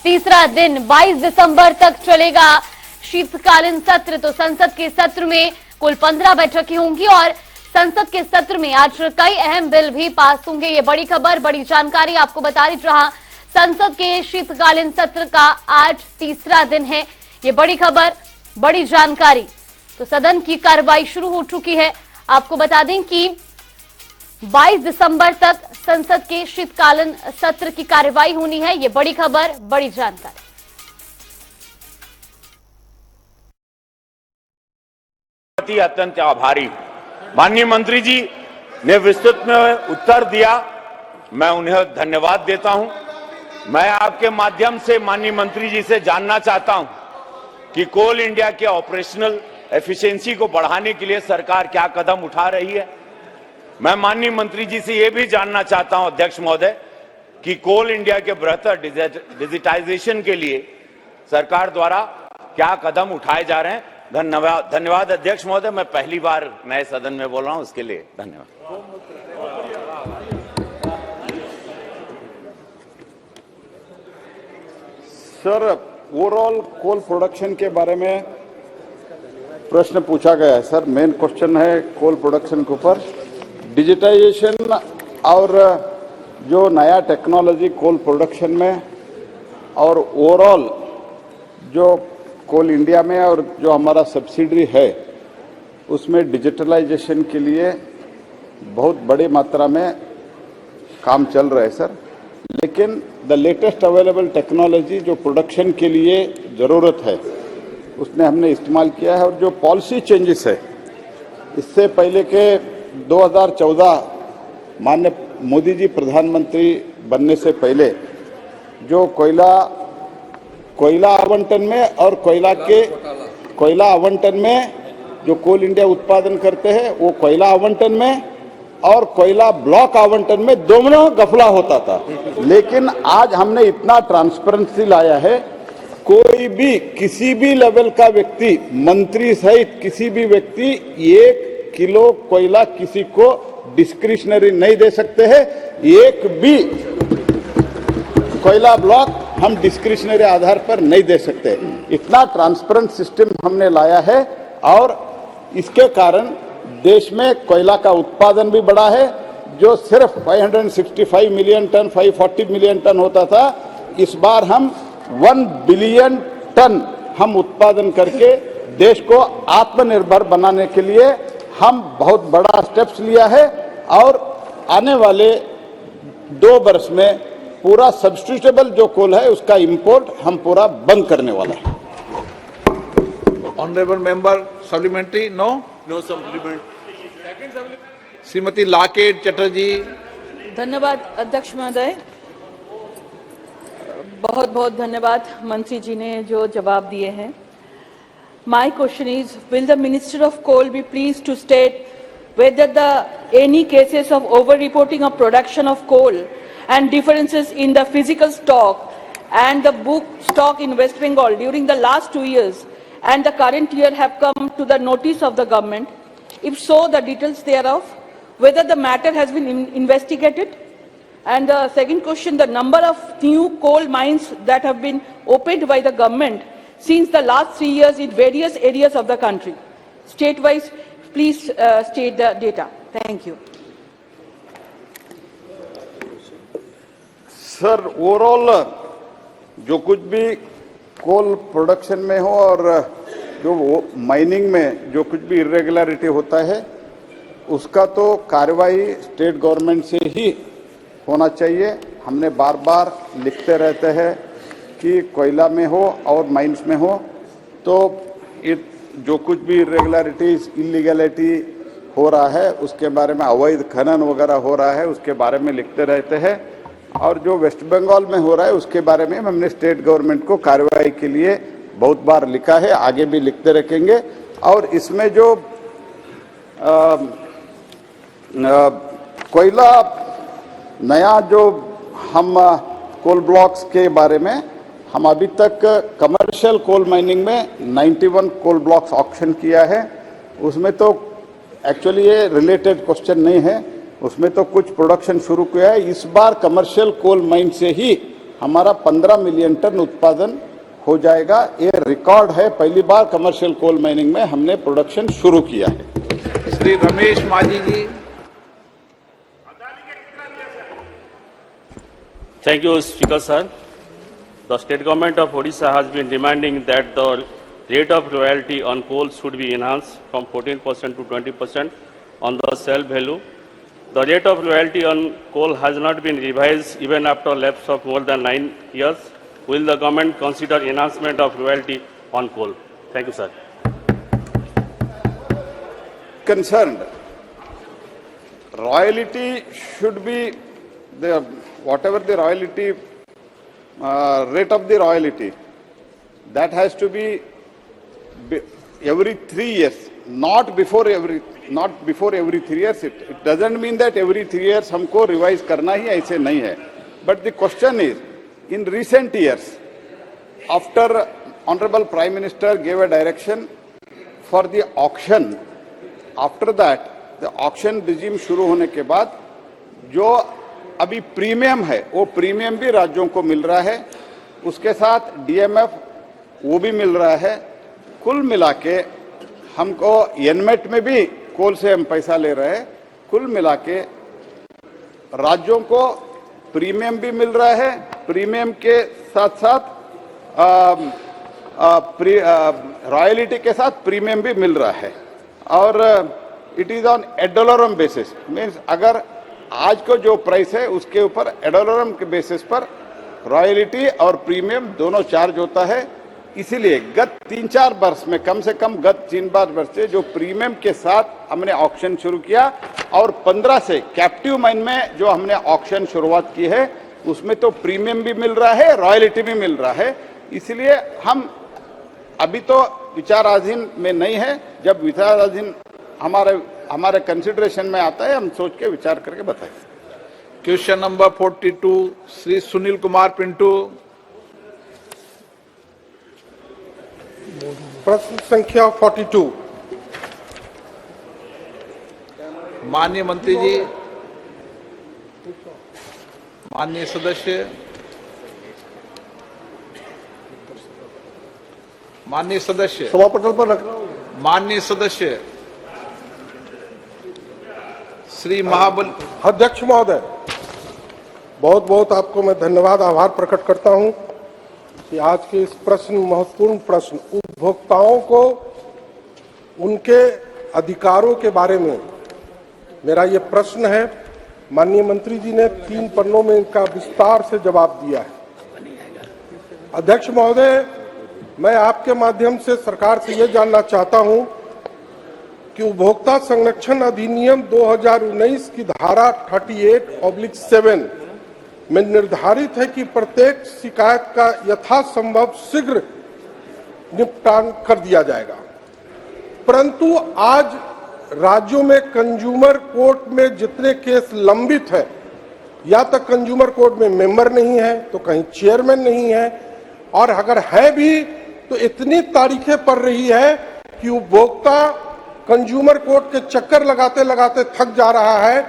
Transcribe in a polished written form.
तीसरा दिन 22 दिसंबर तक चलेगा शीतकालीन सत्र। तो संसद के सत्र में कुल 15 बैठकें होंगी और संसद के सत्र में आज कई अहम बिल भी पास होंगे। ये बड़ी खबर, बड़ी जानकारी आपको बता रही। जहां संसद के शीतकालीन सत्र का आज तीसरा दिन है, ये बड़ी खबर, बड़ी जानकारी। तो सदन की कार्रवाई शुरू हो चुकी है। आपको बता दें कि 22 दिसंबर तक संसद के शीतकालीन सत्र की कार्रवाई होनी है। ये बड़ी खबर, बड़ी जानकारी। अत्यंत आभारी माननीय मंत्री जी ने विस्तृत में उत्तर दिया, मैं उन्हें धन्यवाद देता हूं। मैं आपके माध्यम से माननीय मंत्री जी से जानना चाहता हूं कि कोल इंडिया के ऑपरेशनल एफिशिएंसी को बढ़ाने के लिए सरकार क्या कदम उठा रही है। मैं माननीय मंत्री जी से यह भी जानना चाहता हूं अध्यक्ष महोदय कि कोल इंडिया के बेहतर डिजिटाइजेशन के लिए सरकार द्वारा क्या कदम उठाए जा रहे हैं। धन्यवाद अध्यक्ष महोदय। मैं पहली बार नए सदन में बोल रहा हूं, उसके लिए धन्यवाद। सर, ओवरऑल कोल प्रोडक्शन के बारे में प्रश्न पूछा गया है। सर, मेन क्वेश्चन है कोल प्रोडक्शन के ऊपर डिजिटाइजेशन और जो नया टेक्नोलॉजी कोल प्रोडक्शन में और ओवरऑल जो कोल इंडिया में और जो हमारा सब्सिडरी है उसमें डिजिटलाइजेशन के लिए बहुत बड़ी मात्रा में काम चल रहा है सर। लेकिन द लेटेस्ट अवेलेबल टेक्नोलॉजी जो प्रोडक्शन के लिए ज़रूरत है उसने हमने इस्तेमाल किया है। और जो पॉलिसी चेंजेस है, इससे पहले के 2014 माननीय मोदी जी प्रधानमंत्री बनने से पहले जो कोयला आवंटन में और कोयला आवंटन में जो कोल इंडिया उत्पादन करते हैं वो कोयला आवंटन में और कोयला ब्लॉक आवंटन में दोनों गफला होता था। लेकिन आज हमने इतना ट्रांसपेरेंसी लाया है, कोई भी किसी भी लेवल का व्यक्ति, मंत्री सहित किसी भी व्यक्ति 1 किलो कोयला किसी को डिस्क्रिशनरी नहीं दे सकते हैं। एक भी कोयला ब्लॉक हम डिस्क्रिशनरी आधार पर नहीं दे सकते। इतना ट्रांसपेरेंट सिस्टम हमने लाया है और इसके कारण देश में कोयला का उत्पादन भी बढ़ा है। जो सिर्फ 565 मिलियन टन 540 मिलियन टन होता था, इस बार हम 1 बिलियन टन हम उत्पादन करके देश को आत्मनिर्भर बनाने के लिए हम बहुत बड़ा स्टेप्स लिया है। और आने वाले 2 वर्ष में पूरा सब्स्टिट्यूटेबल जो कोल है उसका इंपोर्ट हम पूरा बंद करने वाला है। Honourable member supplementary? No supplement. Shrimati Locket Chatterjee. धन्यवाद अध्यक्ष महोदय, बहुत बहुत धन्यवाद मंत्री जी ने जो जवाब दिए हैं। My question is, will the minister of coal be please to state whether any cases of over reporting of production of coal and differences in the physical stock and the book stock in West Bengal during the last 2 years and the current year have come to the notice of the government? If so, the details thereof, whether the matter has been investigated. And the second question, the number of new coal mines that have been opened by the government since the last 3 years in various areas of the country. State-wise, please state the data. Thank you. Sir, overall जो कुछ भी coal production में हो और जो mining में जो कुछ भी इरेगुलरिटी होता है उसका तो कार्रवाई स्टेट गवर्नमेंट से ही होना चाहिए। हमने बार बार लिखते रहते हैं कि कोयला में हो और माइंस में हो तो जो कुछ भी इरेगुलरिटीज, इलीगैलिटी हो रहा है उसके बारे में, अवैध खनन वगैरह हो रहा है उसके बारे में लिखते रहते हैं। और जो वेस्ट बंगाल में हो रहा है उसके बारे में हमने स्टेट गवर्नमेंट को कार्रवाई के लिए बहुत बार लिखा है, आगे भी लिखते रखेंगे। और इसमें जो कोयला नया जो हम कोल ब्लॉक्स के बारे में हम अभी तक कमर्शियल कोल माइनिंग में 91 कोल ब्लॉक्स ऑक्शन किया है। उसमें तो एक्चुअली ये रिलेटेड क्वेश्चन नहीं है, उसमें तो कुछ प्रोडक्शन शुरू किया है। इस बार कमर्शियल कोल माइन से ही हमारा 15 मिलियन टन उत्पादन हो जाएगा। ये रिकॉर्ड है, पहली बार कमर्शियल कोल माइनिंग में हमने प्रोडक्शन शुरू किया है। श्री रमेश माझी जी। Thank you, Speaker sir. The state government of Odisha has been demanding that the rate of royalty on coal should be enhanced from 14% to 20% on the sale value. The rate of royalty on coal has not been revised even after lapse of more than 9 years. Will the government consider enhancement of royalty on coal? Thank you, sir. Concerned, royalty should be the whatever the royalty rate of the royalty, that has to be every 3 years, not before every 3 years. It doesn't mean that every 3 years हमको revise करना ही ऐसे नहीं है. But the question is, in recent years, after Honorable Prime Minister gave a direction for the auction, after that the auction regime शुरू होने के बाद जो अभी प्रीमियम है वो प्रीमियम भी राज्यों को मिल रहा है, उसके साथ डीएमएफ वो भी मिल रहा है। कुल मिला के हमको एनमेट में भी कोल से हम पैसा ले रहे हैं। कुल मिला के राज्यों को प्रीमियम भी मिल रहा है, प्रीमियम के साथ साथ रॉयल्टी के साथ प्रीमियम भी मिल रहा है और it is on ad valorem basis. Means अगर आज को जो प्राइस है उसके ऊपर एडोलोरम के बेसिस पर रॉयल्टी और प्रीमियम दोनों चार्ज होता है। इसीलिए गत 3-4 वर्ष में, कम से कम गत 3-4 वर्ष से जो प्रीमियम के साथ हमने ऑक्शन शुरू किया और 15 से कैप्टिव माइन में जो हमने ऑक्शन शुरुआत की है उसमें तो प्रीमियम भी मिल रहा है, रॉयल्टी भी मिल रहा है। इसलिए हम अभी तो विचाराधीन में नहीं है, जब विचाराधीन हमारे कंसिडरेशन में आता है हम सोच के विचार करके बताएं। Question number 42 Shri Sunil Kumar Pintu. प्रश्न संख्या 42। माननीय मंत्री जी, माननीय सदस्य, सभापटल पर रख। माननीय सदस्य श्री महाबल। अध्यक्ष महोदय, बहुत बहुत आपको मैं धन्यवाद आभार प्रकट करता हूं कि आज के इस महत्वपूर्ण प्रश्न उपभोक्ताओं को उनके अधिकारों के बारे में मेरा ये प्रश्न है। माननीय मंत्री जी ने 3 पन्नों में इनका विस्तार से जवाब दिया है। अध्यक्ष महोदय, मैं आपके माध्यम से सरकार से ये जानना चाहता हूं कि उपभोक्ता संरक्षण अधिनियम 2019 की धारा 38/7 में निर्धारित है कि प्रत्येक शिकायत का यथासंभव शीघ्र निपटान कर दिया जाएगा, परंतु आज राज्यों में कंज्यूमर कोर्ट में जितने केस लंबित है, या तो कंज्यूमर कोर्ट में मेंबर नहीं है तो कहीं चेयरमैन नहीं है, और अगर है भी तो इतनी तारीखें पड़ रही है कि उपभोक्ता कंज्यूमर कोर्ट के चक्कर लगाते लगाते थक जा रहा है